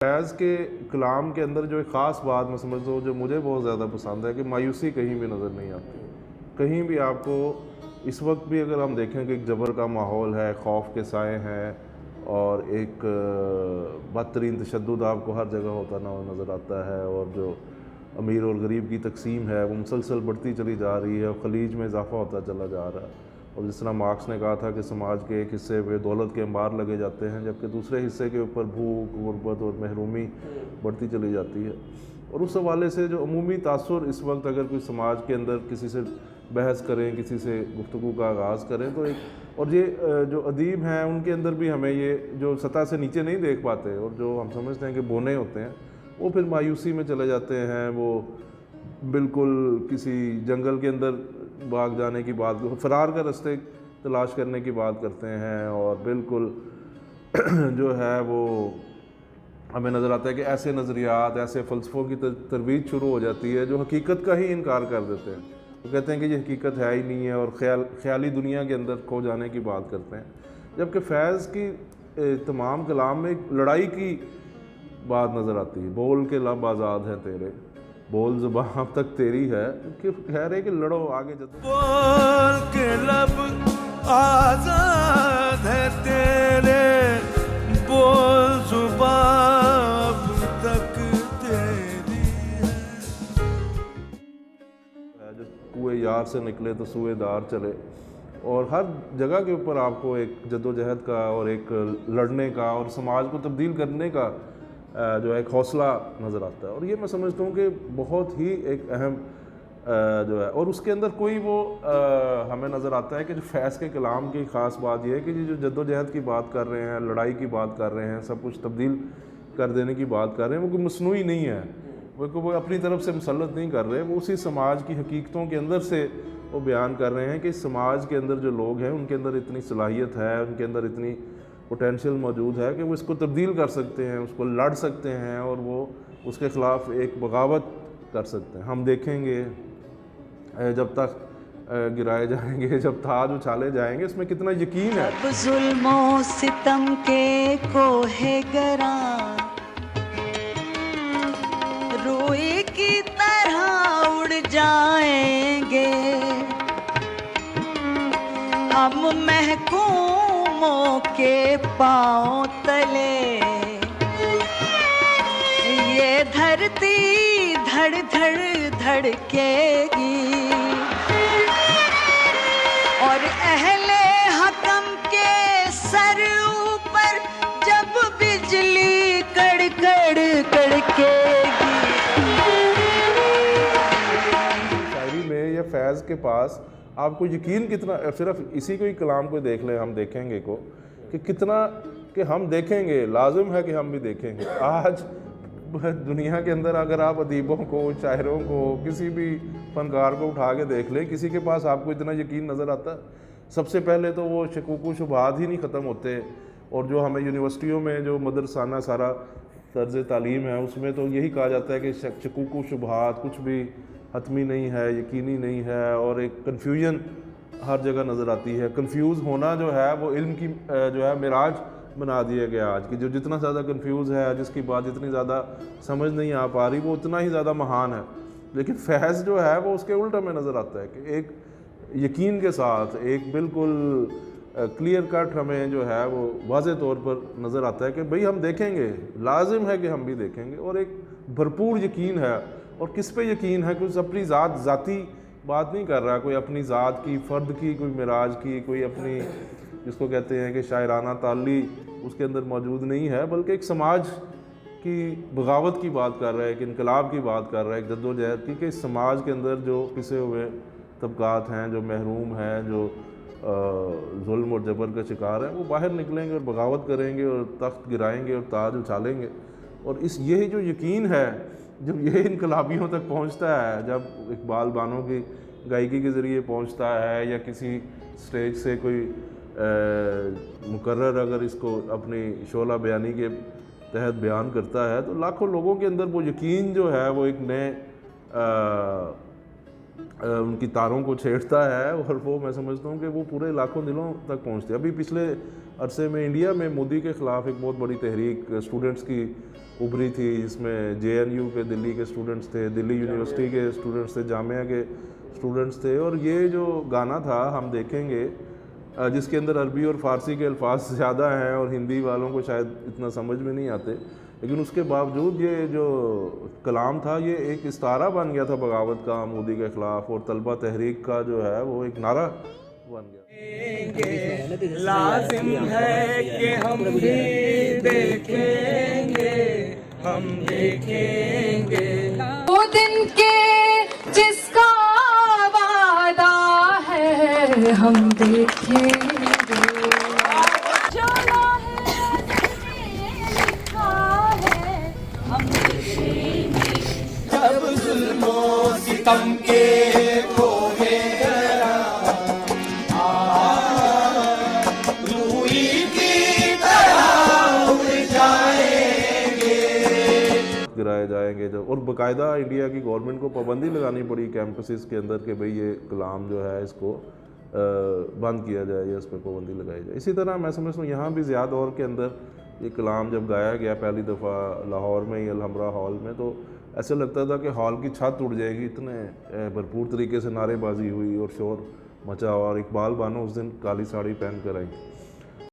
فیض کے کلام کے اندر جو ایک خاص بات میں سمجھتا ہوں جو مجھے بہت زیادہ پسند ہے کہ مایوسی کہیں بھی نظر نہیں آتی. کہیں بھی آپ کو اس وقت بھی اگر ہم دیکھیں کہ ایک جبر کا ماحول ہے، خوف کے سائے ہیں اور ایک بدترین تشدد آپ کو ہر جگہ ہوتا نظر آتا ہے، اور جو امیر اور غریب کی تقسیم ہے وہ مسلسل بڑھتی چلی جا رہی ہے اور خلیج میں اضافہ ہوتا چلا جا رہا ہے. اور جس طرح مارکس نے کہا تھا کہ سماج کے ایک حصے پہ دولت کے انبار لگے جاتے ہیں جبکہ دوسرے حصے کے اوپر بھوک، غربت اور محرومی بڑھتی چلی جاتی ہے. اور اس حوالے سے جو عمومی تاثر اس وقت اگر کوئی سماج کے اندر کسی سے بحث کریں، کسی سے گفتگو کا آغاز کریں تو اور یہ جو ادیب ہیں ان کے اندر بھی ہمیں یہ جو سطح سے نیچے نہیں دیکھ پاتے اور جو ہم سمجھتے ہیں کہ بونے ہوتے ہیں وہ پھر مایوسی میں چلے جاتے ہیں. وہ بالکل کسی جنگل کے اندر بھاگ جانے کی بات، فرار کا راستے تلاش کرنے کی بات کرتے ہیں، اور بالکل جو ہے وہ ہمیں نظر آتا ہے کہ ایسے نظریات، ایسے فلسفوں کی ترویج شروع ہو جاتی ہے جو حقیقت کا ہی انکار کر دیتے ہیں. وہ کہتے ہیں کہ یہ حقیقت ہے ہی نہیں ہے اور خیالی دنیا کے اندر کھو جانے کی بات کرتے ہیں. جبکہ فیض کی تمام کلام میں ایک لڑائی کی بات نظر آتی ہے. بول کے لب آزاد ہیں تیرے، بول زباں اب تک تیری ہے، کہ کہہ رہے کہ لڑو آگے جدو. بول کے لب آزاد ہے تیرے، بول زباں اب تک تیری ہے. جو کوئے یار سے نکلے تو سوئے دار چلے، اور ہر جگہ کے اوپر آپ کو ایک جدوجہد کا اور ایک لڑنے کا اور سماج کو تبدیل کرنے کا جو ایک حوصلہ نظر آتا ہے. اور یہ میں سمجھتا ہوں کہ بہت ہی ایک اہم جو ہے، اور اس کے اندر کوئی وہ ہمیں نظر آتا ہے کہ جو فیض کے کلام کی خاص بات یہ ہے کہ جو جدوجہد کی بات کر رہے ہیں، لڑائی کی بات کر رہے ہیں، سب کچھ تبدیل کر دینے کی بات کر رہے ہیں، وہ کوئی مصنوعی نہیں ہے، وہ اپنی طرف سے مسلط نہیں کر رہے. وہ اسی سماج کی حقیقتوں کے اندر سے وہ بیان کر رہے ہیں کہ اس سماج کے اندر جو لوگ ہیں ان کے اندر اتنی صلاحیت ہے، ان کے اندر اتنی پوٹینشیل موجود ہے کہ وہ اس کو تبدیل کر سکتے ہیں، اس کو لڑ سکتے ہیں اور وہ اس کے خلاف ایک بغاوت کر سکتے ہیں. ہم دیکھیں گے جب تک گرائے جائیں گے، جب تاج اچھالے جائیں گے، اس میں کتنا یقین ہے. اب ظلم و ستم کے کوہ گراں روئی کی طرح اڑ جائیں گے، ہم محکوموں کے پاؤں تلے یہ دھرتی دھڑ دھڑ دھڑکے گی، اور اہل حکم کے سر اوپر جب بجلی کڑ کڑ کڑکے گی. شاعری میں یا فیض کے پاس آپ کو یقین کتنا، صرف اسی کو ہی کلام کو دیکھ لیں، ہم دیکھیں گے کو کہ کتنا کہ ہم دیکھیں گے، لازم ہے کہ ہم بھی دیکھیں گے. آج دنیا کے اندر اگر آپ ادیبوں کو، شاعروں کو، کسی بھی فنکار کو اٹھا کے دیکھ لیں، کسی کے پاس آپ کو اتنا یقین نظر آتا ہے؟ سب سے پہلے تو وہ شکوک و شبہات ہی نہیں ختم ہوتے. اور جو ہمیں یونیورسٹیوں میں جو مدرسانہ سارا طرز تعلیم ہے اس میں تو یہی کہا جاتا ہے کہ شکوک و شبہات کچھ بھی حتمی نہیں ہے، یقینی نہیں ہے، اور ایک کنفیوژن ہر جگہ نظر آتی ہے. کنفیوز ہونا جو ہے وہ علم کی جو ہے معراج بنا دیا گیا آج کی. جو جتنا زیادہ کنفیوز ہے، جس کی بات جتنی زیادہ سمجھ نہیں آ پا رہی، وہ اتنا ہی زیادہ مہان ہے. لیکن فیض جو ہے وہ اس کے الٹا میں نظر آتا ہے کہ ایک یقین کے ساتھ، ایک بالکل کلیئر کٹ ہمیں جو ہے وہ واضح طور پر نظر آتا ہے کہ بھئی ہم دیکھیں گے، لازم ہے کہ ہم بھی دیکھیں گے. اور ایک بھرپور یقین ہے. اور کس پہ یقین ہے؟ کوئی اپنی ذاتی بات نہیں کر رہا، کوئی اپنی ذات کی، فرد کی کوئی معراج کی، کوئی اپنی جس کو کہتے ہیں کہ شاعرانہ تعلی اس کے اندر موجود نہیں ہے، بلکہ ایک سماج کی بغاوت کی بات کر رہا ہے، ایک انقلاب کی بات کر رہا ہے، ایک جدوجہد کی، کہ اس سماج کے اندر جو پسے ہوئے طبقات ہیں، جو محروم ہیں، جو ظلم اور جبر کا شکار ہیں، وہ باہر نکلیں گے اور بغاوت کریں گے اور تخت گرائیں گے اور تاج اچھالیں گے. اور یہی جو یقین ہے، جب یہ انقلابیوں تک پہنچتا ہے، جب اقبال بانو کی گائیکی کے ذریعے پہنچتا ہے یا کسی سٹیج سے کوئی مقرر اگر اس کو اپنی شعلہ بیانی کے تحت بیان کرتا ہے، تو لاکھوں لوگوں کے اندر وہ یقین جو ہے وہ ایک نئے ان کی تاروں کو چھیڑتا ہے، اور وہ میں سمجھتا ہوں کہ وہ پورے لاکھوں دلوں تک پہنچتے ہیں. ابھی پچھلے عرصے میں انڈیا میں مودی کے خلاف ایک بہت بڑی تحریک اسٹوڈنٹس کی ابھری تھی، جس میں JNU کے دلی کے اسٹوڈنٹس تھے، دلی یونیورسٹی کے اسٹوڈنٹس تھے، جامعہ کے اسٹوڈنٹس تھے، اور یہ جو گانا تھا ہم دیکھیں گے جس کے اندر عربی اور فارسی کے الفاظ زیادہ ہیں اور ہندی والوں کو شاید اتنا سمجھ میں نہیں آتے، لیکن اس کے باوجود یہ جو کلام تھا یہ ایک استعارہ بن گیا تھا بغاوت کا، مودی کے خلاف، اور طلبہ تحریک کا جو ہے وہ ایک نعرہ بن گیا۔ لازم ہے کہ ہم بھی دیکھیں گے، ہم دیکھیں گے وہ دن کے جس کا وعدہ ہے، ہم دیکھیں گے جو لاہے لکھا ہے، ہم دیکھیں گے جب ظلم و ستم کے کوہے گرا روئی کی طرح اڑ جائیں گے، گرائے جائیں گے جب، اور باقاعدہ انڈیا کی گورنمنٹ کو پابندی لگانی پڑی کیمپسز کے اندر کہ بھئی یہ کلام جو ہے اس کو بند کیا جائے یا اس پہ پابندی لگائی جائے۔ اسی طرح میں سمجھتا ہوں یہاں بھی زیادہ دور کے اندر یہ کلام جب گایا گیا پہلی دفعہ لاہور میں ہی الحمرا ہال میں، تو ایسے لگتا تھا کہ ہال کی چھت اڑ جائے گی، اتنے بھرپور طریقے سے نعرے بازی ہوئی اور شور مچا، اور اقبال بانو اس دن کالی ساڑی پہن کر آئی۔